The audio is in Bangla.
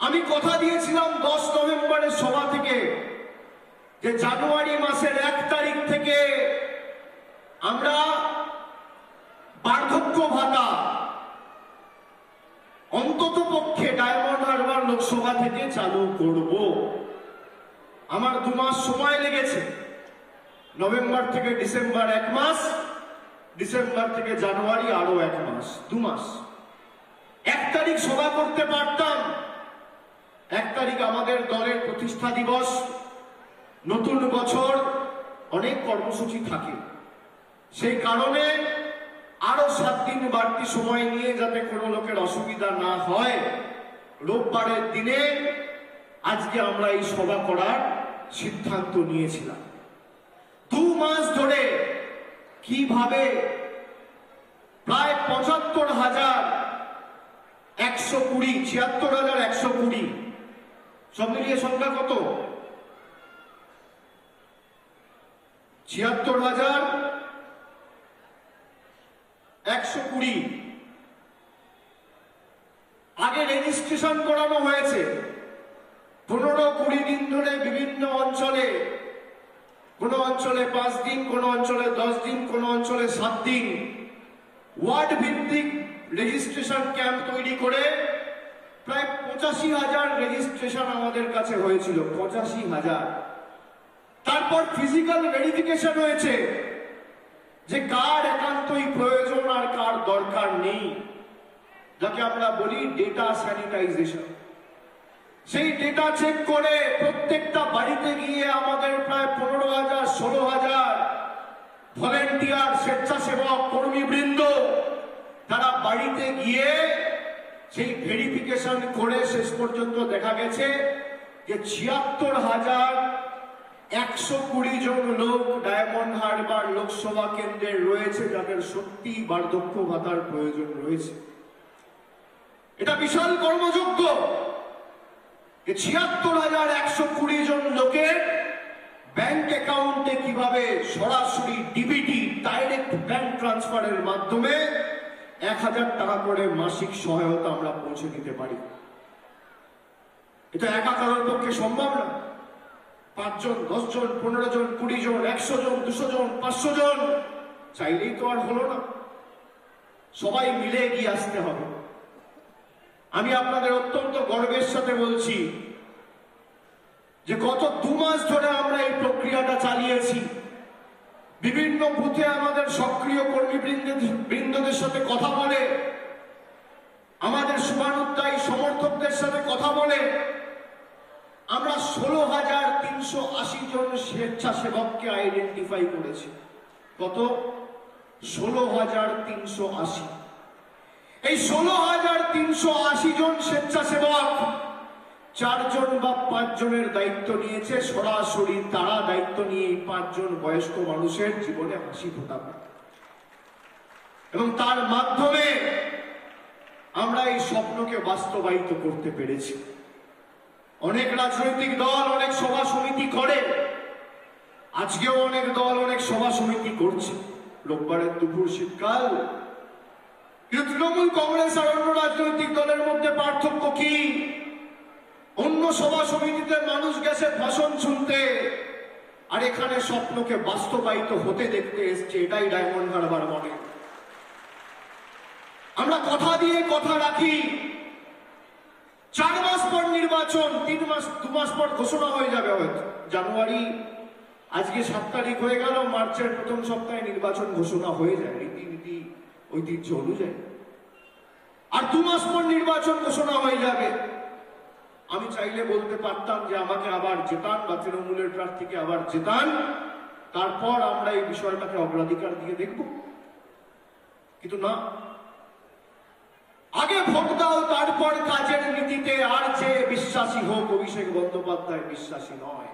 আমি কথা দিয়েছিলাম 10 নভেম্বরের সভা থেকে যে জানুয়ারি মাসের 1 তারিখ থেকে আমরা বার্ধক্য ভাতা অন্তত পক্ষে ডায়মন্ড হারবার লোকসভা থেকে চালু করব। আমার 2 মাস সময় লেগেছে। নভেম্বর থেকে ডিসেম্বর 1 মাস, ডিসেম্বর থেকে জানুয়ারি আরো 1 মাস, 2 মাস। 1 তারিখ সভা করতে পারতাম। 1 তারিখ আমাদের দলের প্রতিষ্ঠা দিবস, নতুন বছর, অনেক কর্মসূচি থাকে। সেই কারণে আরো 7 দিন বাড়তি সময় নিয়ে যাতে কোনো লোকের অসুবিধা না হয়, রোববারের দিনে আজকে আমরা এই সভা করার সিদ্ধান্ত নিয়েছিলাম। 2 মাস ধরে কিভাবে প্রায় 75,120, 76,120, সব মিলিয়ে সংখ্যা কত? 76,120 আগে রেজিস্ট্রেশন করানো হয়েছে। 15-20 দিন ধরে বিভিন্ন অঞ্চলে, কোন অঞ্চলে 5 দিন, কোন অঞ্চলে 10 দিন, কোন অঞ্চলে 7 দিন ওয়ার্ড ভিত্তিক রেজিস্ট্রেশন ক্যাম্প তৈরি করে প্রায় 85,000 রেজিস্ট্রেশন আমাদের কাছে হয়েছিল। 85,000। তারপর ফিজিক্যাল ভেরিফিকেশন হয়েছে যে কার একান্তই প্রয়োজন আর কার দরকার নেই, যাকে আমরা বলি ডেটা স্যানিটাইজেশন। সেই ডেটা চেক করে প্রত্যেকটা বাড়িতে গিয়ে আমাদের প্রায় 15,000, 16,000 ভলেন্টিয়ার, স্বেচ্ছাসেবক কর্মীবৃন্দ তারা বাড়িতে গিয়ে সেই ভেরিফিকেশন করে শেষ পর্যন্ত দেখা গেছে যে 76,120 জন লোক ডায়মন্ড হারবার লোকসভা কেন্দ্রে রয়েছে যাদের সত্যি বার্ধক্য ভাতার প্রয়োজন রয়েছে। এটা বিশাল কর্মযজ্ঞ। 76,120 জন লোকের ব্যাংক অ্যাকাউন্টে কিভাবে সরাসরি ডিবিটি, ডাইরেক্ট ব্যাংক ট্রান্সফারের মাধ্যমে 1,000 টাকা করে মাসিক সহায়তা আমরা পৌঁছে দিতে পারি। এটা একা কারোর পক্ষে সম্ভব না। 5 জন, 10 জন, 15 জন, 20 জন, 100 জন, 200 জন, 500 জন চাইলেই তো আর হলো না। সবাই মিলে এগিয়ে আসতে হবে। আমি আপনাদের অত্যন্ত গর্বের সাথে বলছি যে গত 2 মাস ধরে আমরা এই প্রক্রিয়াটা চালিয়েছি। বিভিন্ন বুথে আমাদের সক্রিয় কর্মীবৃন্দদের সাথে কথা বলে, আমাদের শুভানুধ্যায়ী সমর্থকদের সাথে কথা বলে আমরা 16,380 জন স্বেচ্ছাসেবককে আইডেন্টিফাই করেছি। কত? 16,380। এই 16,380 জন স্বেচ্ছাসেবক 4 জন বা 5 জনের দায়িত্ব নিয়েছে সরাসরি। তারা দায়িত্ব নিয়ে এই 5 জন বয়স্ক মানুষের জীবনে হাসি ফোটাবে এবং তার মাধ্যমে আমরা এই স্বপ্নকে বাস্তবায়িত করতে পেরেছি। অনেক রাজনৈতিক দল অনেক সভা সমিতি করে, আজকেও অনেক দল অনেক সভা সমিতি করছে। রোববারের দুপুর শীতকাল। কিন্তু তৃণমূল কংগ্রেস আর অন্য রাজনৈতিক দলের মধ্যে পার্থক্য কি? অন্য সভা সমিতিতে মানুষ গেছে ভাষণ শুনতে, আর এখানে স্বপ্নকে বাস্তবায়িত হতে দেখতে এসছে। এটাই ডায়মন্ড হারবার মনে। আমরা কথা দিয়ে কথা রাখি। 4 মাস পর নির্বাচন, 2 মাস পর ঘোষণা হয়ে যাবে হয়তো। জানুয়ারি, আজকে 7 তারিখ হয়ে গেল, মার্চের প্রথম সপ্তাহে নির্বাচন ঘোষণা হয়ে যায় রীতিনীতি ঐতিহ্য অনুযায়ী। আর 2 মাস পর নির্বাচন ঘোষণা হয়ে যাবে। আমি চাইলে বলতে পারতাম যে আমাকে আবার জেতান বা তৃণমূলের প্রার্থীকে আবার জেতান, তারপর আমরা এই বিষয়টাকে অগ্রাধিকার দিয়ে দেখব। কিন্তু না, আগে ভোট দাও তারপর কাজের নীতিতে আর যে বিশ্বাসী হোক, অভিষেক বন্দ্যোপাধ্যায় বিশ্বাসী নয়।